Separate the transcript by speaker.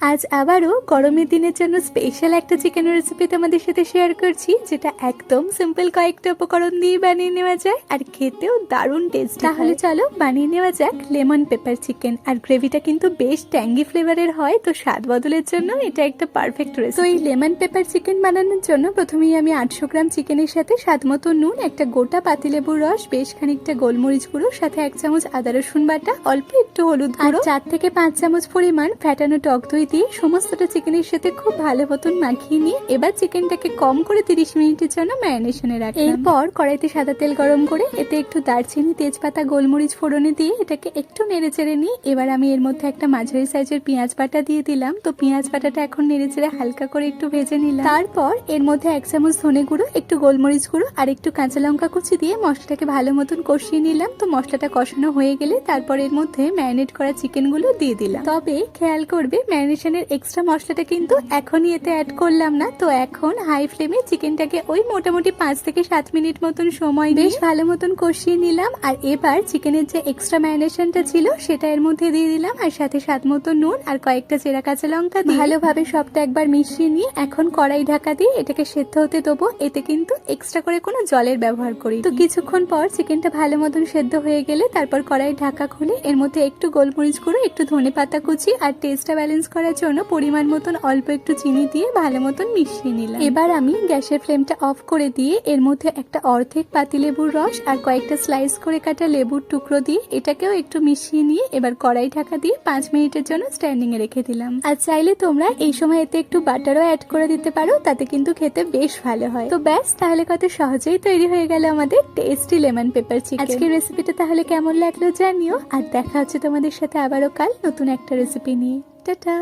Speaker 1: আজ আবারও গরমের দিনের জন্য স্পেশাল একটা চিকেনের রেসিপি তোমাদের সাথে শেয়ার করছি, যেটা একদম সিম্পল কয়েকটা উপকরণ দিয়ে বানিয়ে নেওয়া যায় আর খেতেও দারুণ টেস্ট। তাহলে চলো বানিয়ে নেওয়া যাক লেমন পেপার চিকেন। আর গ্রেভিটা কিন্তু বেশ ট্যাঙ্গি ফ্লেভারের হয়, তো স্বাদ বদলের জন্য এটা একটা পারফেক্ট রেসিপি। তো এই লেমন পেপার চিকেন বানানোর জন্য প্রথমেই আমি 800 গ্রাম চিকেনের সাথে স্বাদ মতো নুন, একটা গোটা পাতিলেবুর রস, বেশ খানিকটা গোলমরিচ গুঁড়ো, সাথে 1 চামচ আদা রসুন বাটা, অল্প একটু হলুদ গুঁড়ো, 4 থেকে 5 চামচ পরিমাণ ফ্যাটানো টক দই দিয়ে সমস্তটা চিকেনের সাথে খুব ভালো মতন মাখিয়ে নিয়ে এবার চিকেনটাকে কম করে 30 মিনিটের জন্য ম্যারিনেশনে রাখলাম। এরপর কড়াইতে সাদা তেল গরম করে এতে একটু দারচিনি, তেজপাতা, গোলমরিচ ফোড়নে দিয়ে এটাকে একটু নেড়ে চেড়ে নিয়ে এবার আমি এর মধ্যে একটা মাঝারি সাইজের পেঁয়াজ বাটা দিয়ে দিলাম। তো পেঁয়াজ বাটাটা এখন নেড়ে চেড়ে হালকা করে একটু ভেজে নিলাম। তারপর এর মধ্যে 1 চামচ ধনে গুঁড়ো, একটু গোলমরিচ গুঁড়ো আর একটু কাঁচা লঙ্কা কুচি দিয়ে মশলাটাকে ভালো মতন কষিয়ে নিলাম। তো মশলাটা কষানো হয়ে গেলে তারপর এর মধ্যে ম্যারিনেট করা চিকেনগুলো দিয়ে দিলাম। তবে খেয়াল করবে ম্যারিনেশনের এক্সট্রা মশলাটা কিন্তু এখনই এতে অ্যাড করলাম না। তো এখন হাই ফ্লেমে চিকেনটাকে ওই মোটামুটি 5 থেকে 7 মিনিট মতন সময় বেশ ভালো মতন কষিয়ে নিলাম। আর এবার চিকেনের যে এক্সট্রা ম্যারিনেশনটা ছিল সেটা এর মধ্যে দিয়ে দিলাম, আর সাথে স্বাদ মতো নুন আর কয়েকটা চেরা কাঁচা লঙ্কা দিয়ে ভালোভাবে সবটা একবার মিশিয়ে নিয়ে এখন কড়াই ঢাকা দিয়ে এটাকে সেদ্ধ হতে দেবো। এতে কিন্তু এক্সট্রা করে কোনো জলের ব্যবহার করি। তো কিছুক্ষণ পর চিকেনটা ভালো মতন সেদ্ধ হয়ে গেলে তারপর কড়াই ঢাকা খুলে এর মধ্যে একটু গোলমরিচ গুঁড়ো, একটু ধনে পাতা কুচি আর টেস্টটা ব্যালেন্স করার জন্য পরিমাণ মতন অল্প একটু চিনি দিয়ে ভালো মতন মিশিয়ে নিলাম। এবার আমি গ্যাসের ফ্লেমটা অফ করে দিয়ে এর মধ্যে একটা অর্ধেক পাতিলেবুর রস আর কয়েকটা স্লাইস করে কাটা লেবুর টুকরো দিয়ে এটাকেও একটু মিশিয়ে নিয়ে এবার কড়াই ঢাকা দিয়ে 5 মিনিটের জন্য স্ট্যান্ডিং এ রেখে দিলাম। আর চাইলে তোমরা এই সময় এতে একটু বাটারও অ্যাড করে দিতে পারো, তাতে কিন্তু খেতে বেশ ভালো হয়। তো ব্যাস, তাহলে কত সহজেই তৈরি হয়ে গেল আমাদের টেস্টি লেমন পেপার চিকেন। আজকের রেসিপিটা তাহলে কেমন লাগলো জানিও, আর দেখা হচ্ছে তোমাদের সাথে আবারও কাল নতুন একটা রেসিপি নিয়ে। টাটা।